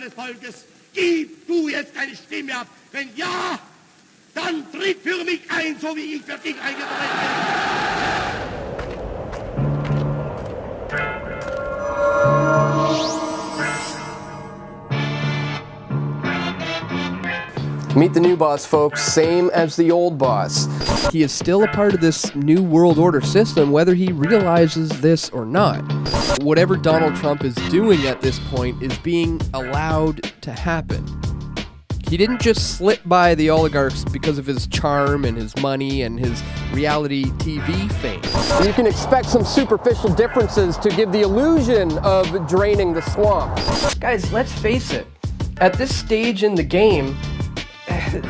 des Volkes, gib du jetzt deine Stimme ab. Wenn ja, dann tritt für mich ein, so wie ich für dich eingetreten bin. Meet the new boss, folks. Same as the old boss. He is still a part of this new world order system, whether he realizes this or not. Whatever Donald Trump is doing at this point is being allowed to happen. He didn't just slip by the oligarchs because of his charm and his money and his reality TV fame. You can expect some superficial differences to give the illusion of draining the swamp. Guys, let's face it. At this stage in the game,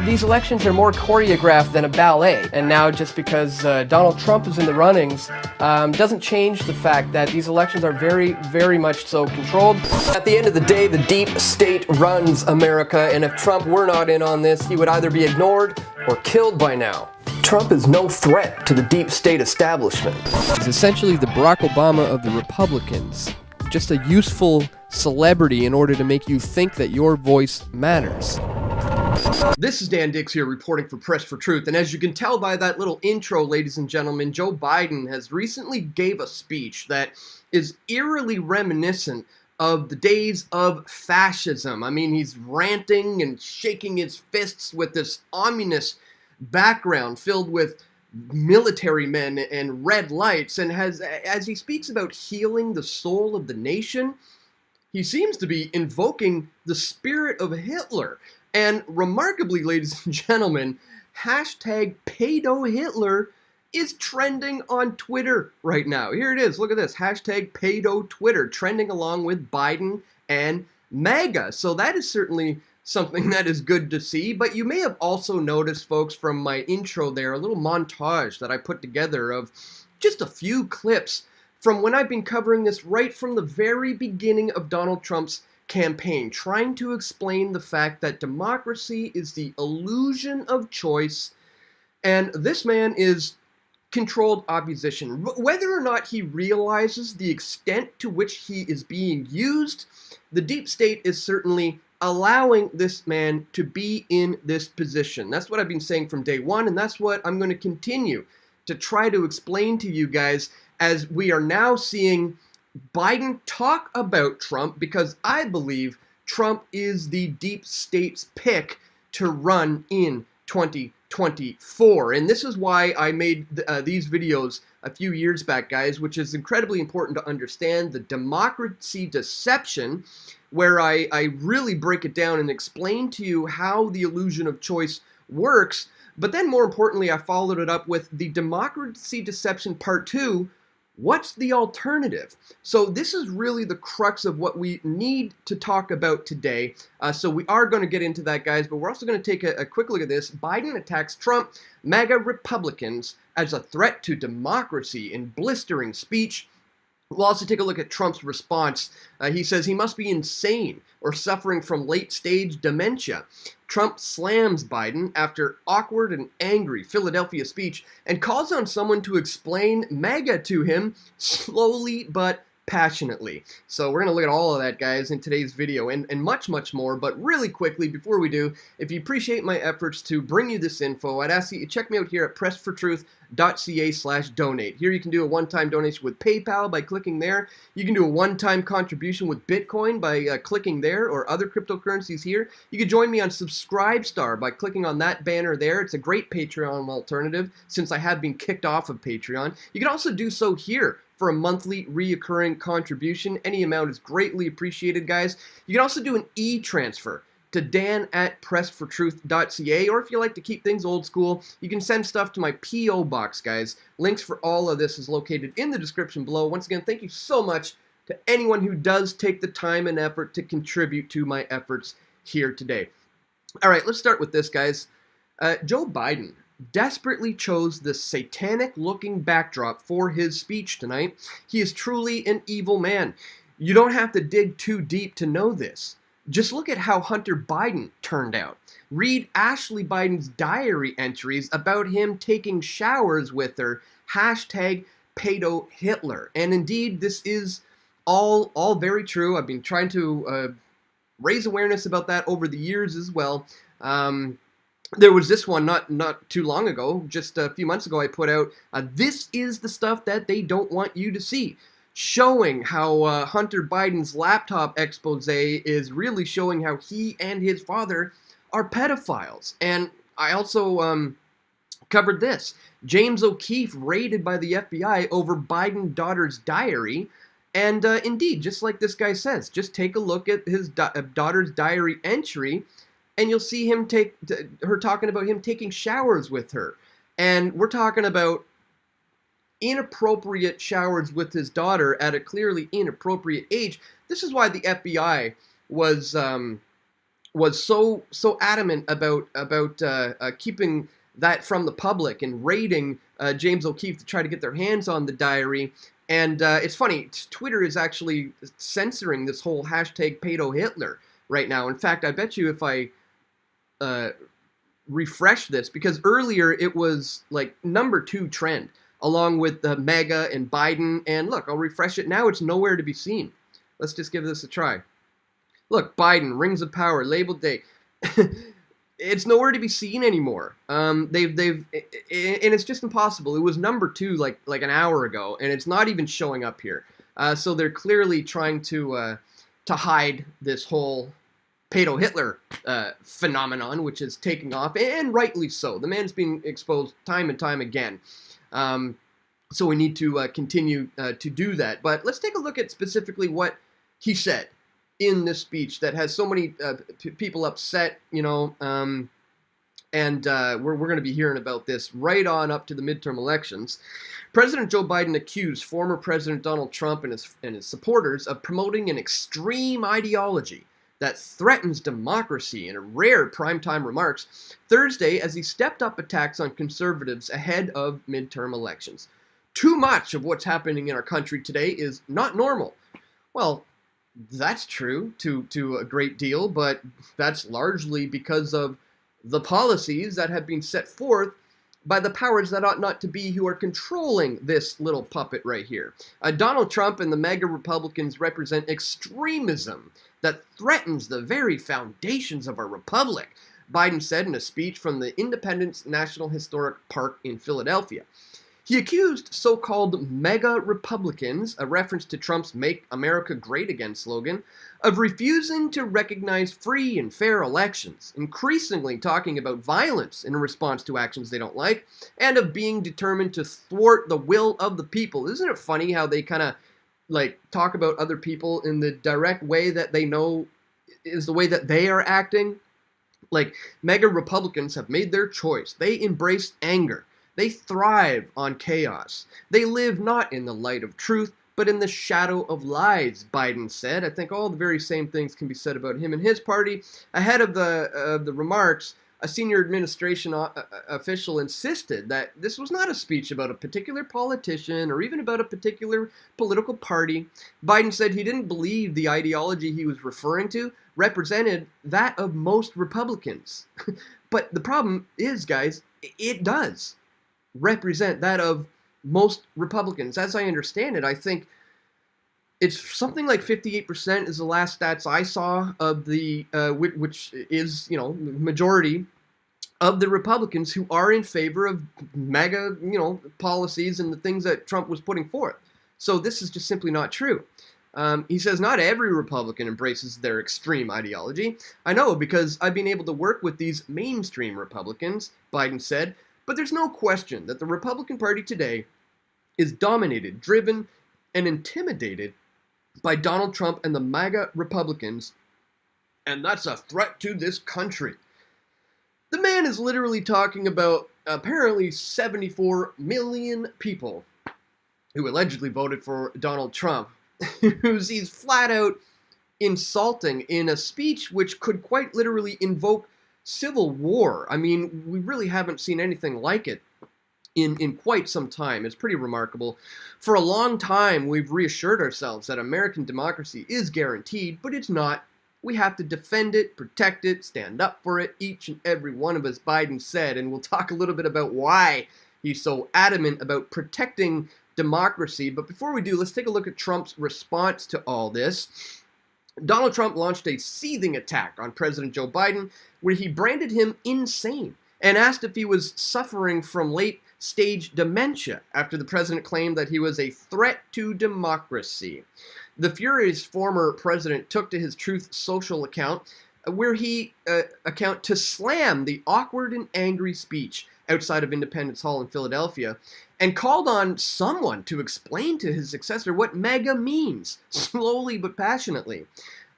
these elections are more choreographed than a ballet. And now just because Donald Trump is in the runnings doesn't change the fact that these elections are very, very much so controlled. At the end of the day, the deep state runs America, and if Trump were not in on this, he would either be ignored or killed by now. Trump is no threat to the deep state establishment. He's essentially the Barack Obama of the Republicans. Just a useful celebrity in order to make you think that your voice matters. This is Dan Dix here reporting for Press for Truth, and as you can tell by that little intro, ladies and gentlemen, Joe Biden has recently gave a speech that is eerily reminiscent of the days of fascism. I mean, he's ranting and shaking his fists with this ominous background filled with military men and red lights, and as he speaks about healing the soul of the nation, he seems to be invoking the spirit of Hitler. And remarkably, ladies and gentlemen, hashtag PedoHitler is trending on Twitter right now. Here it is. Look at this. Hashtag PedoTwitter trending along with Biden and MAGA. So that is certainly something that is good to see. But you may have also noticed, folks, from my intro there, a little montage that I put together of just a few clips from when I've been covering this right from the very beginning of Donald Trump's campaign, trying to explain the fact that democracy is the illusion of choice, and this man is controlled opposition. Whether or not he realizes the extent to which he is being used, the deep state is certainly allowing this man to be in this position. That's what I've been saying from day one, and that's what I'm going to continue to try to explain to you guys as we are now seeing Biden talk about Trump, because I believe Trump is the deep state's pick to run in 2024. And this is why I made these videos a few years back, guys, which is incredibly important to understand the democracy deception, where I really break it down and explain to you how the illusion of choice works. But then more importantly, I followed it up with the democracy deception part 2. What's the alternative? So this is really the crux of what we need to talk about today. So we are going to get into that, guys, but we're also going to take a quick look at this. Biden attacks Trump, MAGA Republicans as a threat to democracy in blistering speech. We'll also take a look at Trump's response. He says he must be insane or suffering from late-stage dementia. Trump slams Biden after awkward and angry Philadelphia speech and calls on someone to explain MAGA to him slowly but passionately. So we're going to look at all of that, guys, in today's video and much, much more. But really quickly, before we do, if you appreciate my efforts to bring you this info, I'd ask you to check me out here at pressfortruth.ca/donate. Here you can do a one-time donation with PayPal by clicking there. You can do a one-time contribution with Bitcoin by clicking there, or other cryptocurrencies here. You can join me on Subscribestar by clicking on that banner there. It's a great Patreon alternative since I have been kicked off of Patreon. You can also do so here for a monthly reoccurring contribution. Any amount is greatly appreciated, guys. You can also do an e-transfer to dan@pressfortruth.ca, or if you like to keep things old school, you can send stuff to my P.O. box, guys. Links for all of this is located in the description below. Once again, thank you so much to anyone who does take the time and effort to contribute to my efforts here today. All right, let's start with this, guys. Joe Biden desperately chose the satanic-looking backdrop for his speech tonight. He is truly an evil man. You don't have to dig too deep to know this. Just look at how Hunter Biden turned out. Read Ashley Biden's diary entries about him taking showers with her, hashtag PedoHitler. And indeed, this is all very true. I've been trying to raise awareness about that over the years as well. There was this one not too long ago, just a few months ago, I put out, this is the stuff that they don't want you to see, showing how Hunter Biden's laptop expose is really showing how he and his father are pedophiles. And I also covered this. James O'Keefe raided by the FBI over Biden daughter's diary. And indeed, just like this guy says, just take a look at his daughter's diary entry, and you'll see her talking about him taking showers with her. And we're talking about inappropriate showers with his daughter at a clearly inappropriate age. This is why the FBI was so adamant about keeping that from the public and raiding James O'Keefe to try to get their hands on the diary. And it's funny, Twitter is actually censoring this whole hashtag PedoHitler right now. In fact, I bet you if I refresh this, because earlier it was like #2 trend, along with the MAGA and Biden. And look, I'll refresh it now. It's nowhere to be seen. Let's just give this a try. Look, Biden, Rings of Power, Label Day. It's nowhere to be seen anymore. And it's just impossible. It was #2 like an hour ago, and it's not even showing up here. So they're clearly trying to hide this whole PedoHitler phenomenon, which is taking off, and rightly so. The man's being exposed time and time again. So we need to continue to do that. But let's take a look at specifically what he said in this speech that has so many people upset, and we're going to be hearing about this right on up to the midterm elections. President Joe Biden accused former President Donald Trump and his supporters of promoting an extreme ideology that threatens democracy in rare primetime remarks Thursday as he stepped up attacks on conservatives ahead of midterm elections. Too much of what's happening in our country today is not normal. Well, that's true to a great deal, but that's largely because of the policies that have been set forth by the powers that ought not to be, who are controlling this little puppet right here. Donald Trump and the MAGA Republicans represent extremism that threatens the very foundations of our republic, Biden said in a speech from the Independence National Historic Park in Philadelphia. He accused so-called MAGA Republicans, a reference to Trump's Make America Great Again slogan, of refusing to recognize free and fair elections, increasingly talking about violence in response to actions they don't like, and of being determined to thwart the will of the people. Isn't it funny how they kind of talk about other people in the direct way that they know is the way that they are acting? Like, MAGA Republicans have made their choice. They embrace anger. They thrive on chaos. They live not in the light of truth, but in the shadow of lies, Biden said. I think all the very same things can be said about him and his party. Ahead of the remarks, a senior administration official insisted that this was not a speech about a particular politician or even about a particular political party. Biden said he didn't believe the ideology he was referring to represented that of most Republicans. But the problem is, guys, it does represent that of most Republicans. As I understand it, I think it's something like 58% is the last stats I saw of the, which is, majority of the Republicans who are in favor of MAGA, policies and the things that Trump was putting forth. So this is just simply not true. He says not every Republican embraces their extreme ideology. I know, because I've been able to work with these mainstream Republicans, Biden said. But there's no question that the Republican Party today is dominated, driven, and intimidated by Donald Trump and the MAGA Republicans, and that's a threat to this country. The man is literally talking about apparently 74 million people who allegedly voted for Donald Trump, who he's flat out insulting in a speech which could quite literally invoke civil war. I mean, we really haven't seen anything like it in quite some time. It's pretty remarkable. For a long time, we've reassured ourselves that American democracy is guaranteed, but it's not. We have to defend it, protect it, stand up for it, each and every one of us, Biden said, and we'll talk a little bit about why he's so adamant about protecting democracy. But before we do, let's take a look at Trump's response to all this. Donald Trump launched a seething attack on President Joe Biden where he branded him insane and asked if he was suffering from late-stage dementia after the president claimed that he was a threat to democracy. The furious former president took to his Truth Social account where he to slam the awkward and angry speech outside of Independence Hall in Philadelphia and called on someone to explain to his successor what MAGA means, slowly but passionately.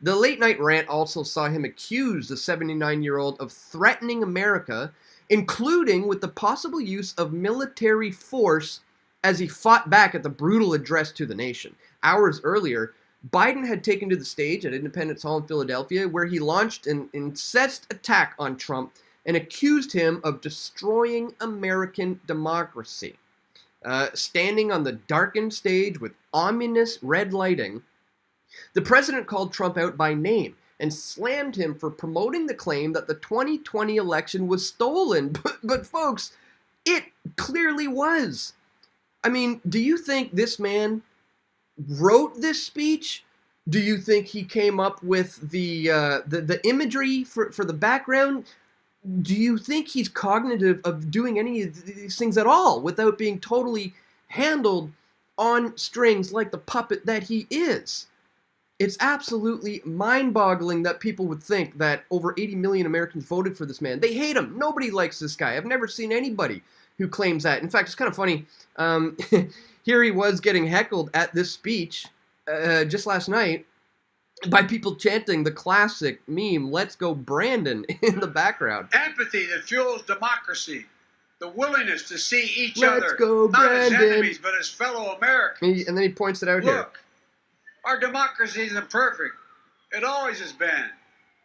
The late-night rant also saw him accuse the 79-year-old of threatening America, including with the possible use of military force as he fought back at the brutal address to the nation. Hours earlier, Biden had taken to the stage at Independence Hall in Philadelphia, where he launched an incensed attack on Trump and accused him of destroying American democracy. Standing on the darkened stage with ominous red lighting, the president called Trump out by name and slammed him for promoting the claim that the 2020 election was stolen. But folks, it clearly was. I mean, do you think this man wrote this speech? Do you think he came up with the imagery for the background? Do you think he's cognitive of doing any of these things at all without being totally handled on strings like the puppet that he is? It's absolutely mind-boggling that people would think that over 80 million Americans voted for this man. They hate him. Nobody likes this guy. I've never seen anybody who claims that. In fact, it's kind of funny. Here he was getting heckled at this speech just last night by people chanting the classic meme, "Let's go Brandon," in the background. Empathy that fuels democracy. The willingness to see each Let's other, go, not as Brandon. enemies, but as fellow Americans. And then he points it out here. Look, our democracy isn't perfect. It always has been.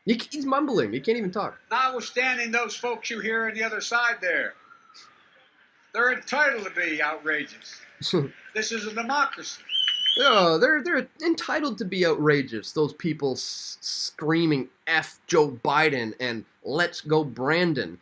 He's mumbling. He can't even talk. Notwithstanding those folks you hear on the other side there. They're entitled to be outrageous. This is a democracy. Oh, they're entitled to be outrageous. Those people screaming "F Joe Biden" and "Let's go Brandon."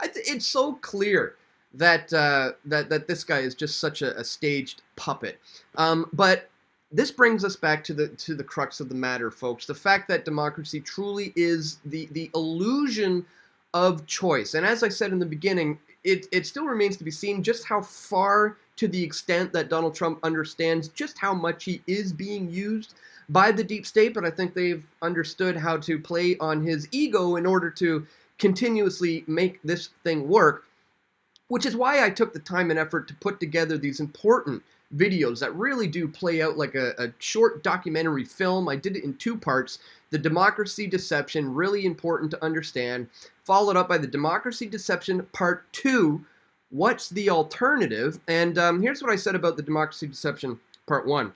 It's so clear that that this guy is just such a staged puppet. But this brings us back to the crux of the matter, folks. The fact that democracy truly is the illusion of choice. And as I said in the beginning, it still remains to be seen just how far, to the extent that Donald Trump understands just how much he is being used by the deep state, but I think they've understood how to play on his ego in order to continuously make this thing work, which is why I took the time and effort to put together these important videos that really do play out like a short documentary film. I did it in 2 parts. The democracy deception, really important to understand, followed up by the democracy deception part 2, what's the alternative? And here's what I said about the democracy deception part 1.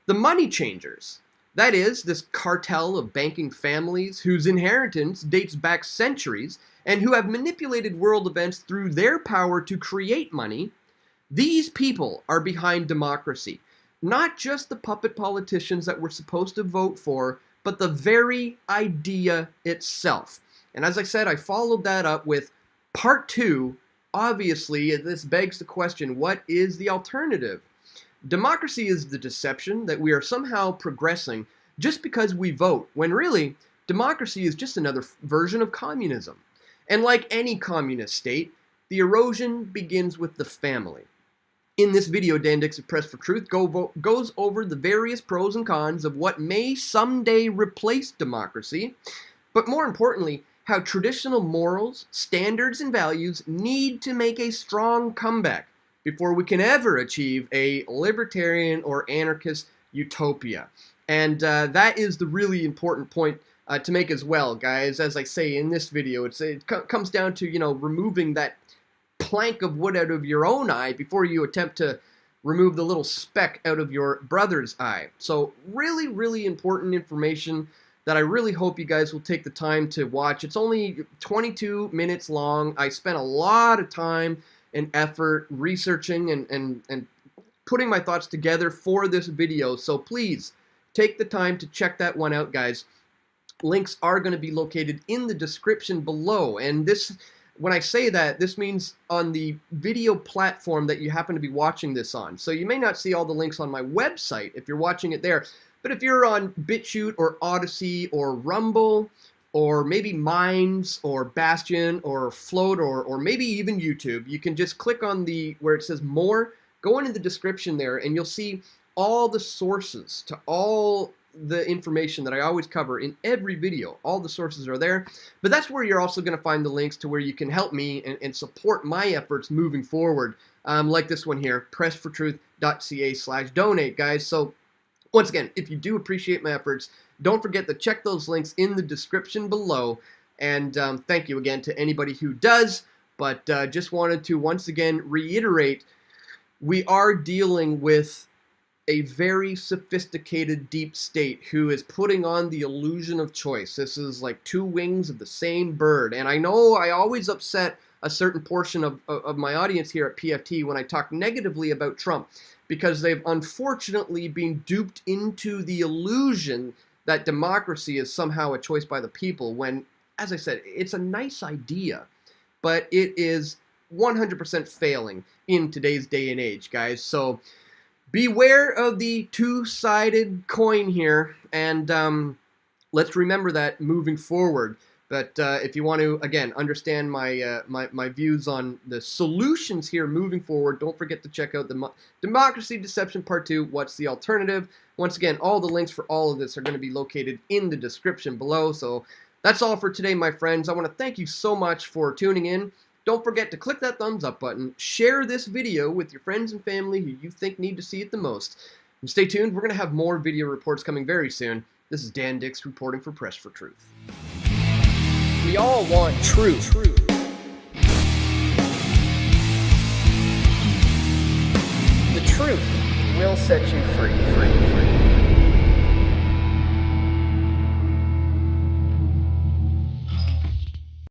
The money changers, that is, this cartel of banking families whose inheritance dates back centuries and who have manipulated world events through their power to create money, these people are behind democracy. Not just the puppet politicians that we're supposed to vote for, but the very idea itself. And as I said, I followed that up with part 2. Obviously, this begs the question, what is the alternative? Democracy is the deception that we are somehow progressing just because we vote, when really, democracy is just another version of communism. And like any communist state, the erosion begins with the family. In this video, Dan Dix of Press for Truth goes over the various pros and cons of what may someday replace democracy, but more importantly, how traditional morals, standards, and values need to make a strong comeback before we can ever achieve a libertarian or anarchist utopia. And that is the really important point to make as well, guys. As I say in this video, it comes down to, removing that plank of wood out of your own eye before you attempt to remove the little speck out of your brother's eye. So really, really important information that I really hope you guys will take the time to watch. It's only 22 minutes long. I spent a lot of time and effort researching and putting my thoughts together for this video. So please take the time to check that one out, guys. Links are going to be located in the description below. And this, when I say that, this means on the video platform that you happen to be watching this on. So you may not see all the links on my website if you're watching it there, But if you're on BitChute or Odyssey or Rumble, or maybe Minds or Bastion or Float or maybe even YouTube, you can just click on where it says more, go into the description there, and you'll see all the sources to all the information that I always cover in every video. All the sources are there, but that's where you're also going to find the links to where you can help me and support my efforts moving forward, like this one here, pressfortruth.ca/donate, guys. So once again, if you do appreciate my efforts, don't forget to check those links in the description below, and thank you again to anybody who does. But just wanted to once again reiterate, we are dealing with a very sophisticated deep state who is putting on the illusion of choice. This is like two wings of the same bird. And I know I always upset a certain portion of my audience here at PFT when I talk negatively about Trump, because they've unfortunately been duped into the illusion that democracy is somehow a choice by the people, when, as I said, it's a nice idea, but it is 100% failing in today's day and age, guys. So beware of the two-sided coin here, and let's remember that moving forward. But if you want to, again, understand my my views on the solutions here moving forward, don't forget to check out the Democracy Deception Part 2, What's the Alternative? Once again, all the links for all of this are going to be located in the description below. So that's all for today, my friends. I want to thank you so much for tuning in. Don't forget to click that thumbs up button, share this video with your friends and family who you think need to see it the most. And stay tuned, we're going to have more video reports coming very soon. This is Dan Dix reporting for Press for Truth. We all want truth. The truth will set you free.